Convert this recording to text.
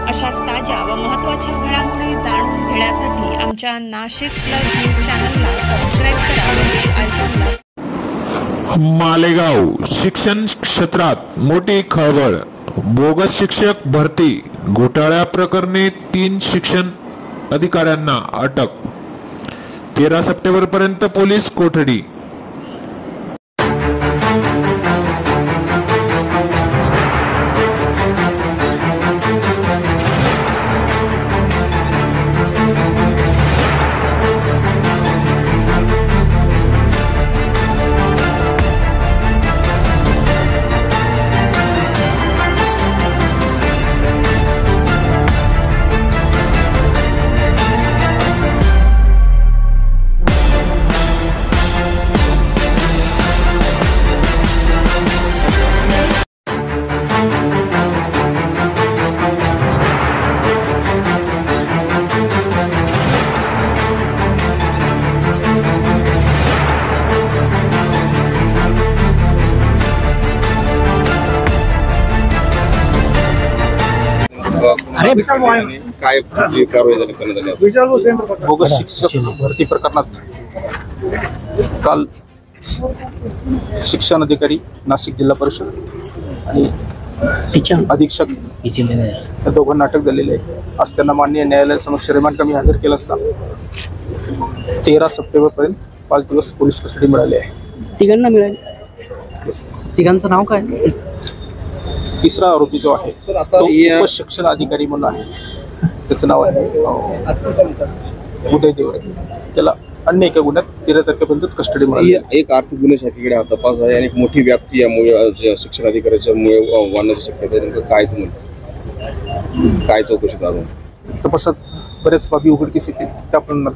अशाच ताज्या व महत्त्वाच्या घडामोडी जाणून घेण्यासाठी आमच्या नाशिक प्लस न्यूज चॅनलला सबस्क्राईब करा व बेल आयकॉनला। मालेगाव शिक्षण क्षेत्रात मोठी खळबळ। बोगस शिक्षक भरती घोटाळ्याप्रकरणी 3 शिक्षण अधिकाऱ्यांना अटक। 13 सप्टेंबरपर्यंत पोलीस कोठडी। काय कारवाई झाली करण्यात आली? बोगस शिक्षक भरती प्रकरणात काल शिक्षण अधिकारी नाशिक जिल्हा परिषद आणि अधीक्षक या दोघांना अटक झालेली आहे। आज त्यांना माननीय न्यायालयासमक्ष रिमांड कमी हजर केला असता 13 सप्टेंबरपर्यंत 5 दिवस पोलीस कस्टडी मिळाली आहे। तिघांना मिळाली। तिघांचं नाव काय? तिसरा आरोपी जो आहे तो उपशिक्षण अधिकारी म्हणून आहे, त्याचं नाव आहे उदय देवरे। त्याला अन्य एका गुन्ह्यात 13 तारखेपर्यंत कस्टडी मिळाली। एक आर्थिक गुन्हे शाखेकडे हा तपास आहे आणि एक मोठी व्याप्ती यामुळे शिक्षण अधिकाऱ्याच्या मुळे वाढण्याची शक्यता आहे। काय तुम्ही काय चौकशी करून तपासात बऱ्याच बाबी उघडकीस येतील, त्या आपण